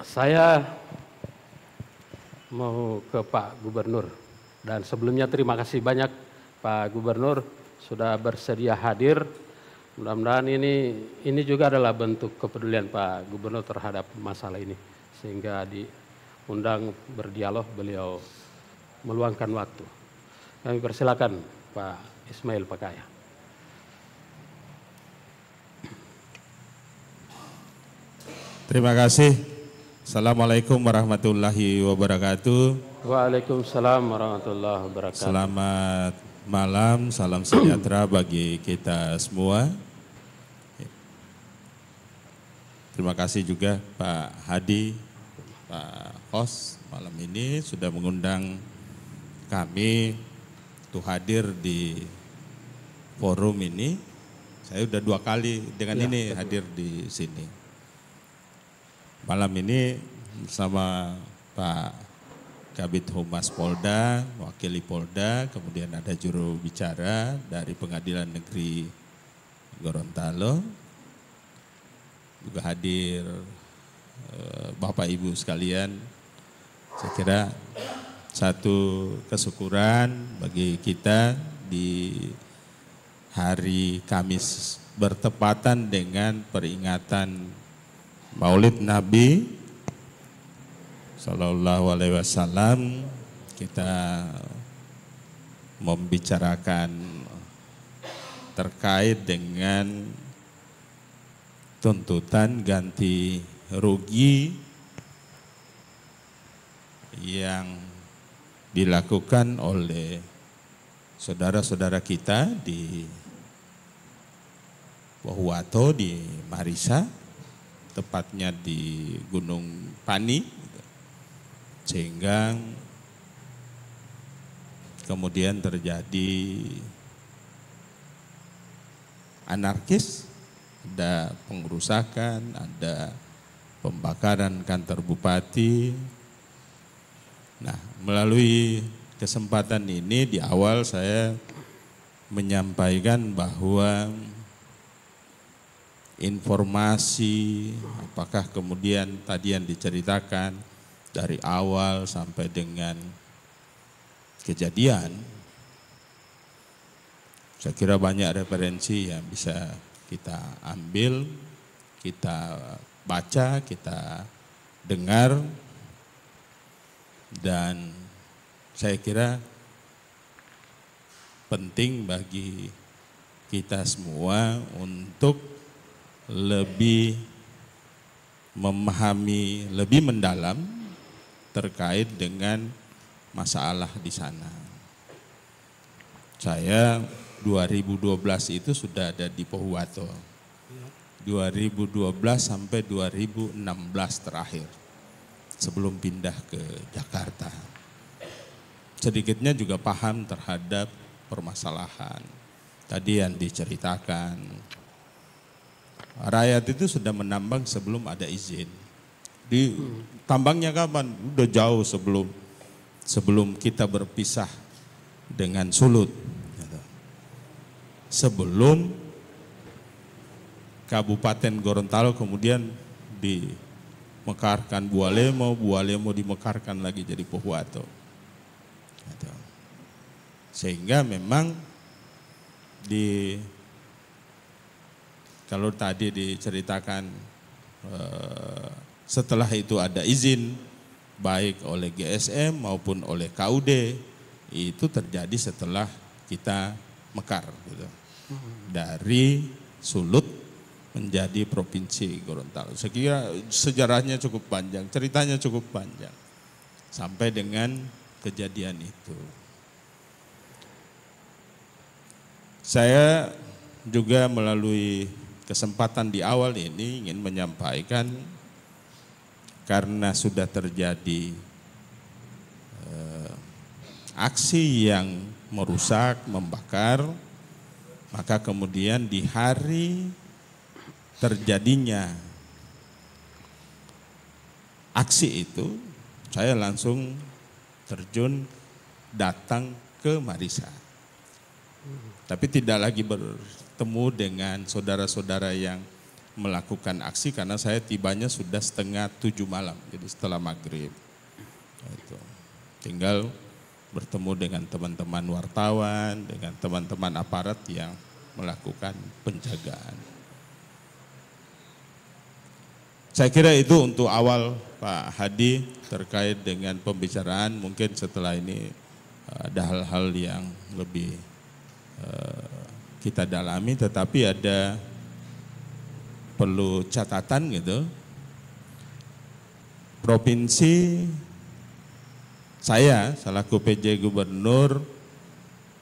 Saya mau ke Pak Gubernur, dan sebelumnya terima kasih banyak Pak Gubernur sudah bersedia hadir. Mudah-mudahan ini juga adalah bentuk kepedulian Pak Gubernur terhadap masalah ini, sehingga diundang berdialog beliau meluangkan waktu. Kami persilakan Pak Ismail Pakaya. Terima kasih. Assalamualaikum warahmatullahi wabarakatuh. Waalaikumsalam warahmatullahi wabarakatuh. Selamat malam, salam sejahtera bagi kita semua. Terima kasih juga Pak Hadi, Pak Hos malam ini sudah mengundang kami untuk hadir di forum ini. Saya sudah 2 kali dengan ini hadir di sini. Malam ini bersama Pak Kabid Humas Polda, Wakili Polda, kemudian ada juru bicara dari Pengadilan Negeri Gorontalo. Juga hadir Bapak Ibu sekalian. Saya kira satu kesyukuran bagi kita di hari Kamis bertepatan dengan peringatan Maulid Nabi Sallallahu Alaihi Wasallam, kita membicarakan terkait dengan tuntutan ganti rugi yang dilakukan oleh saudara-saudara kita di Pohuwato, di Marisa, tepatnya di Gunung Pani, sehingga kemudian terjadi anarkis, ada pengerusakan, ada pembakaran kantor bupati. Nah, melalui kesempatan ini di awal saya menyampaikan bahwa informasi, apakah kemudian tadi yang diceritakan dari awal sampai dengan kejadian, saya kira banyak referensi yang bisa kita ambil, kita baca, kita dengar, dan saya kira penting bagi kita semua untuk lebih memahami lebih mendalam terkait dengan masalah di sana. Saya 2012 itu sudah ada di Pohuwato. 2012 sampai 2016 terakhir sebelum pindah ke Jakarta. Sedikitnya juga paham terhadap permasalahan tadi yang diceritakan. Rakyat itu sudah menambang sebelum ada izin. Di tambangnya kapan? Udah jauh sebelum kita berpisah dengan Sulut. Sebelum Kabupaten Gorontalo kemudian dimekarkan Bualemo dimekarkan lagi jadi Pohuwato. Sehingga memang kalau tadi diceritakan setelah itu ada izin baik oleh GSM maupun oleh KUD, itu terjadi setelah kita mekar gitu. Dari Sulut menjadi Provinsi Gorontalo. Saya kira sejarahnya cukup panjang, ceritanya cukup panjang sampai dengan kejadian itu. Saya juga melalui kesempatan di awal ini ingin menyampaikan, karena sudah terjadi aksi yang merusak, membakar, maka kemudian di hari terjadinya aksi itu, saya langsung terjun datang ke Marisa. Tapi tidak lagi bertemu dengan saudara-saudara yang melakukan aksi karena saya tibanya sudah 6:30 malam, jadi setelah maghrib. Itu. Tinggal bertemu dengan teman-teman wartawan, dengan teman-teman aparat yang melakukan penjagaan. Saya kira itu untuk awal Pak Hadi terkait dengan pembicaraan. Mungkin setelah ini ada hal-hal yang lebih kita dalami, tetapi ada perlu catatan gitu. Provinsi saya selaku PJ Gubernur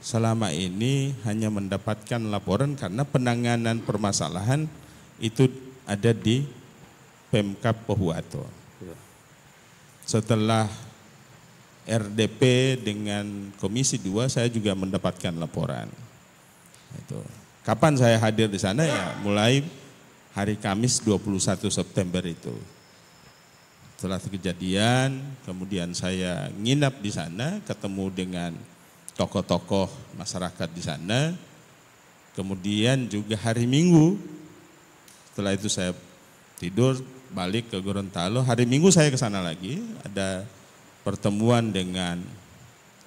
selama ini hanya mendapatkan laporan karena penanganan permasalahan itu ada di Pemkab Pohuwato. Setelah RDP dengan Komisi 2 saya juga mendapatkan laporan. Itu. Kapan saya hadir di sana ya mulai hari Kamis 21 September itu. Setelah kejadian, kemudian saya nginap di sana, ketemu dengan tokoh-tokoh masyarakat di sana. Kemudian juga hari Minggu, setelah itu saya tidur, balik ke Gorontalo. Hari Minggu saya ke sana lagi, ada pertemuan dengan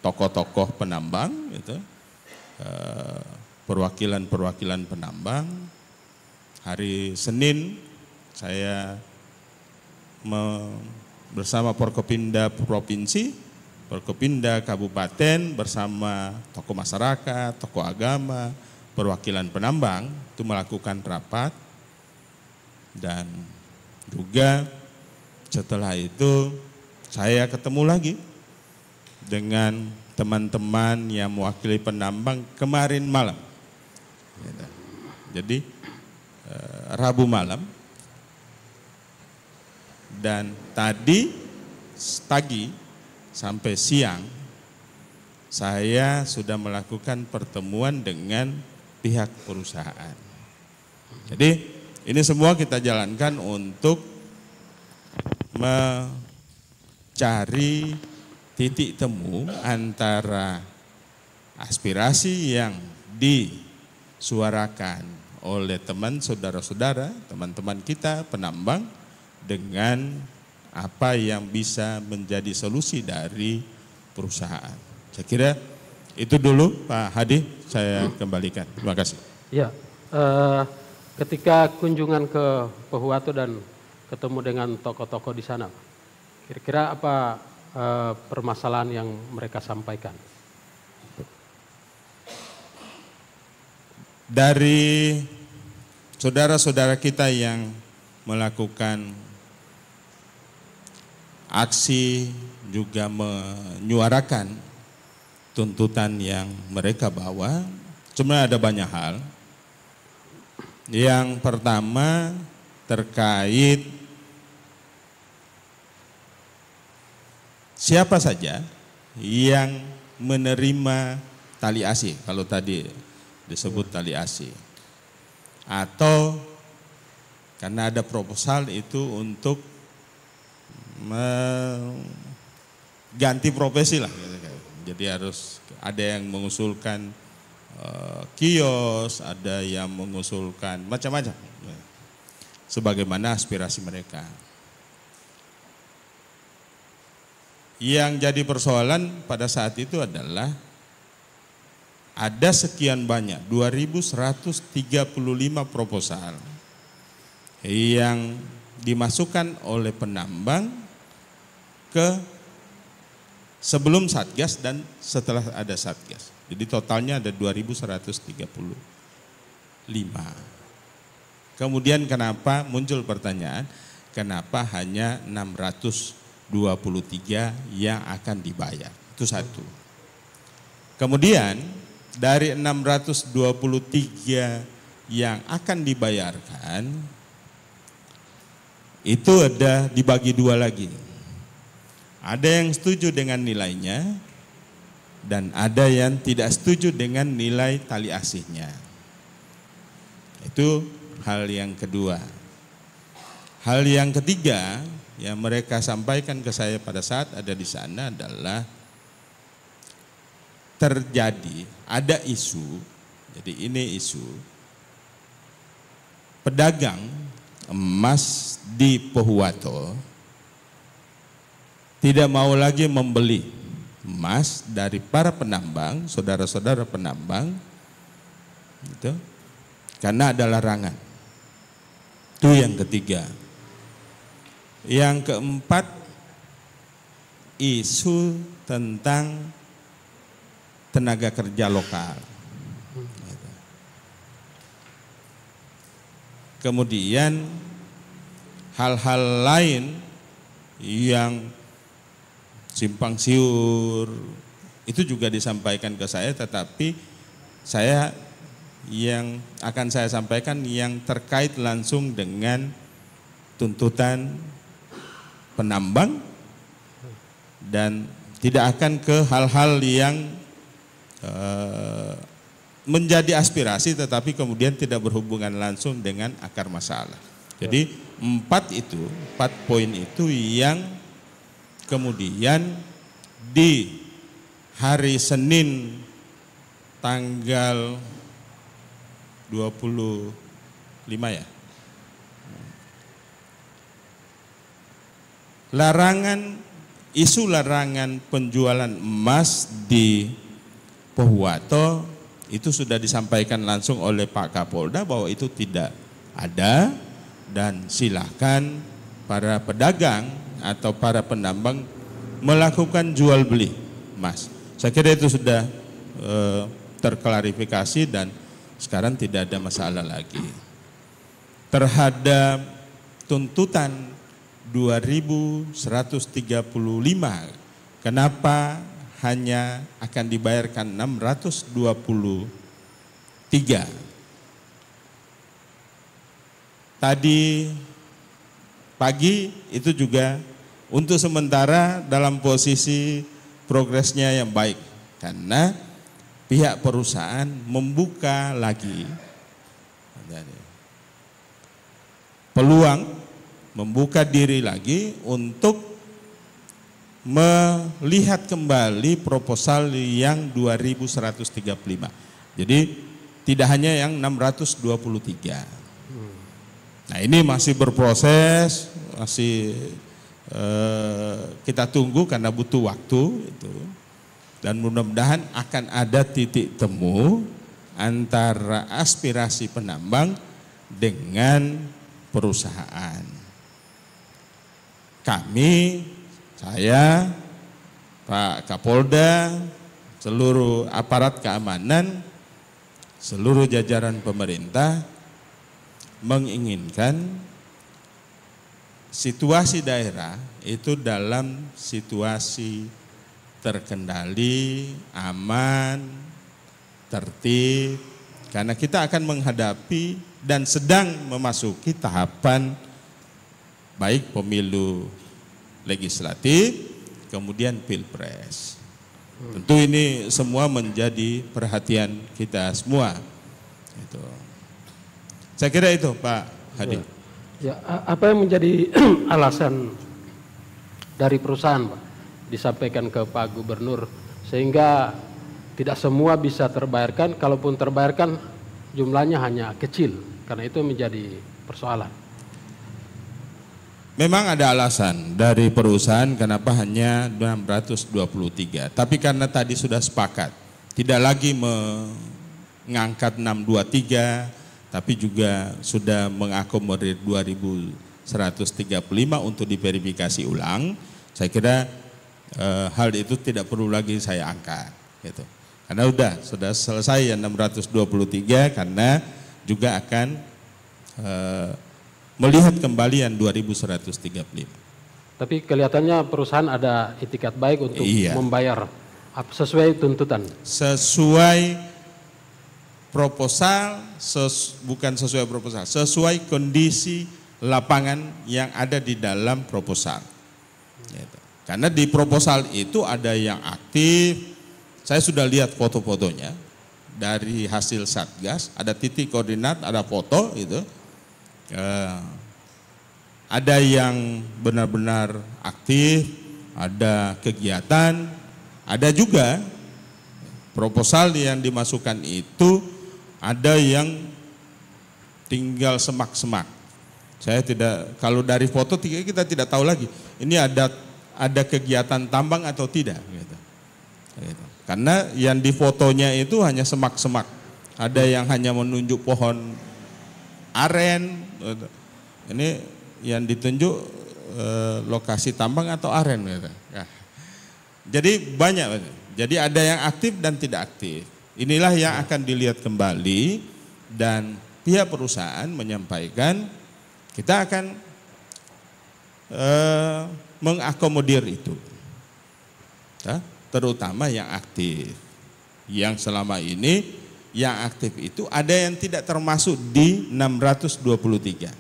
tokoh-tokoh penambang, gitu, perwakilan-perwakilan penambang. Hari Senin saya bersama Forkopimda Provinsi, Forkopimda Kabupaten bersama tokoh masyarakat, tokoh agama, perwakilan penambang itu melakukan rapat. Dan juga setelah itu saya ketemu lagi dengan teman-teman yang mewakili penambang kemarin malam. Jadi Rabu malam. Dan tadi pagi sampai siang saya sudah melakukan pertemuan dengan pihak perusahaan. Jadi ini semua kita jalankan untuk mencari titik temu antara aspirasi yang disuarakan oleh teman saudara-saudara, teman-teman kita penambang, dengan apa yang bisa menjadi solusi dari perusahaan. Saya kira itu dulu Pak Hadi, saya kembalikan. Terima kasih. Ya, ketika kunjungan ke Pohuwato dan ketemu dengan tokoh-tokoh di sana, kira-kira apa permasalahan yang mereka sampaikan? Dari saudara-saudara kita yang melakukan aksi juga menyuarakan tuntutan yang mereka bawa, cuma ada banyak hal. Yang pertama terkait siapa saja yang menerima tali asi, kalau tadi disebut tali asi, atau karena ada proposal itu untuk ganti profesi lah, jadi harus ada yang mengusulkan kios, ada yang mengusulkan macam-macam, sebagaimana aspirasi mereka. Yang jadi persoalan pada saat itu adalah ada sekian banyak 2.135 proposal yang dimasukkan oleh penambang ke sebelum Satgas dan setelah ada Satgas. Jadi totalnya ada 2.135. Kemudian kenapa muncul pertanyaan, kenapa hanya 623 yang akan dibayar? Itu satu. Kemudian dari 623 yang akan dibayarkan, itu ada dibagi dua lagi. Ada yang setuju dengan nilainya dan ada yang tidak setuju dengan nilai tali asihnya. Itu hal yang kedua. Hal yang ketiga yang mereka sampaikan ke saya pada saat ada di sana adalah ada isu, jadi ini isu pedagang emas di Pohuwato tidak mau lagi membeli emas dari para penambang, saudara-saudara penambang, gitu, karena ada larangan. Itu yang ketiga. Yang keempat, isu tentang tenaga kerja lokal. Kemudian hal-hal lain yang simpang siur itu juga disampaikan ke saya, tetapi saya yang akan saya sampaikan yang terkait langsung dengan tuntutan penambang dan tidak akan ke hal-hal yang menjadi aspirasi tetapi kemudian tidak berhubungan langsung dengan akar masalah. Jadi 4 poin itu yang kemudian di hari Senin tanggal 25 ya. Isu larangan penjualan emas di Pohuwato itu sudah disampaikan langsung oleh Pak Kapolda bahwa itu tidak ada dan silakan para pedagang atau para penambang melakukan jual beli emas. Saya kira itu sudah terklarifikasi dan sekarang tidak ada masalah lagi. Terhadap tuntutan 2.135, kenapa hanya akan dibayarkan 623? Tadi pagi itu juga untuk sementara dalam posisi progresnya yang baik karena pihak perusahaan membuka lagi peluang, membuka diri lagi untuk melihat kembali proposal yang 2.135. Jadi tidak hanya yang 623. Nah ini masih berproses, masih kita tunggu karena butuh waktu itu. Dan mudah-mudahan akan ada titik temu antara aspirasi penambang dengan perusahaan. Kami, saya, Pak Kapolda, seluruh aparat keamanan, seluruh jajaran pemerintah menginginkan situasi daerah itu dalam situasi terkendali, aman, tertib, karena kita akan menghadapi dan sedang memasuki tahapan baik pemilu legislatif, kemudian pilpres. Tentu ini semua menjadi perhatian kita semua. Itu. Saya kira itu Pak Hadi. Ya, apa yang menjadi alasan dari perusahaan Pak disampaikan ke Pak Gubernur sehingga tidak semua bisa terbayarkan, kalaupun terbayarkan jumlahnya hanya kecil, karena itu menjadi persoalan. Memang ada alasan dari perusahaan kenapa hanya 623, tapi karena tadi sudah sepakat tidak lagi mengangkat 623, tapi juga sudah mengakomodir 2.135 untuk diverifikasi ulang. Saya kira hal itu tidak perlu lagi saya angkat, gitu. Karena sudah selesai yang 623 karena juga akan melihat kembali yang 2.135. Tapi kelihatannya perusahaan ada itikat baik untuk membayar sesuai tuntutan. Sesuai proposal, bukan sesuai proposal, sesuai kondisi lapangan yang ada di dalam proposal. Gitu. Karena di proposal itu ada yang aktif, saya sudah lihat foto-fotonya dari hasil Satgas, ada titik koordinat, ada foto itu. Ada yang benar-benar aktif, ada kegiatan, ada juga proposal yang dimasukkan itu ada yang tinggal semak-semak. Saya tidak, kalau dari foto kita tidak tahu lagi. Ini ada kegiatan tambang atau tidak. Gitu. Gitu. Karena yang di fotonya itu hanya semak-semak. Ada yang hanya menunjuk pohon aren. Ini yang ditunjuk lokasi tambang atau aren. Gitu. Ya. Jadi banyak. Jadi ada yang aktif dan tidak aktif. Inilah yang akan dilihat kembali dan pihak perusahaan menyampaikan kita akan mengakomodir itu, ya, terutama yang aktif. Yang selama ini yang aktif itu ada yang tidak termasuk di 623.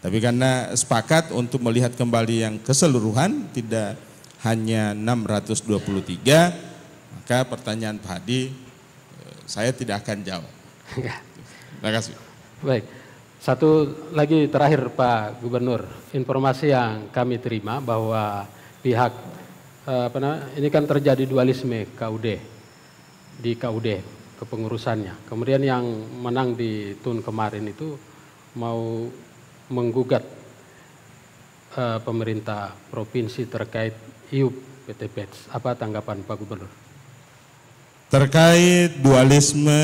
Tapi karena sepakat untuk melihat kembali yang keseluruhan, tidak hanya 623, maka pertanyaan Pak Hadi saya tidak akan jawab. Terima kasih. Baik, satu lagi terakhir Pak Gubernur, informasi yang kami terima bahwa pihak ini kan terjadi dualisme di KUD kepengurusannya. Kemudian yang menang di TUN kemarin itu mau menggugat pemerintah provinsi terkait IUP PT PETS. Apa tanggapan Pak Gubernur? Terkait dualisme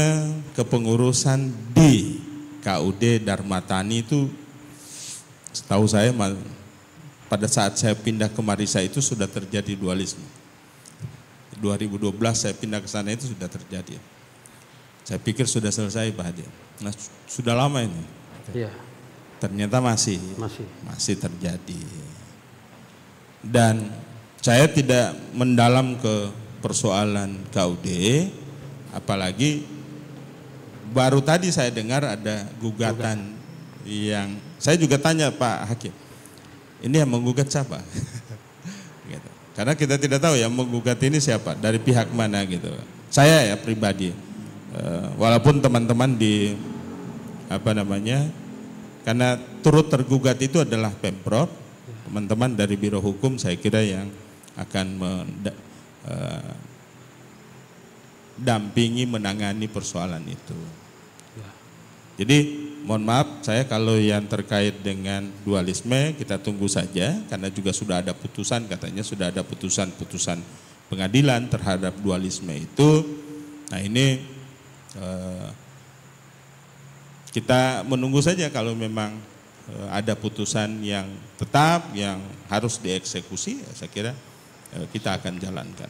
kepengurusan di KUD Darmatani itu, setahu saya pada saat saya pindah ke Marisa itu sudah terjadi dualisme. 2012 saya pindah ke sana itu sudah terjadi. Saya pikir sudah selesai Pak Hadi. Nah, sudah lama ini. Iya. Ternyata masih terjadi. Dan saya tidak mendalam ke persoalan KUD, apalagi baru tadi saya dengar ada gugatan yang saya juga tanya Pak Hakim, ini yang menggugat siapa? Gitu. Karena kita tidak tahu yang menggugat ini siapa, dari pihak mana gitu. Saya ya pribadi, walaupun teman-teman di karena turut tergugat itu adalah Pemprov, teman-teman dari Biro Hukum saya kira yang akan dampingi menangani persoalan itu. Jadi mohon maaf saya kalau yang terkait dengan dualisme kita tunggu saja, karena juga sudah ada putusan, katanya sudah ada putusan pengadilan terhadap dualisme itu. Nah ini kita menunggu saja kalau memang ada putusan yang tetap yang harus dieksekusi, saya kira kita akan jalankan.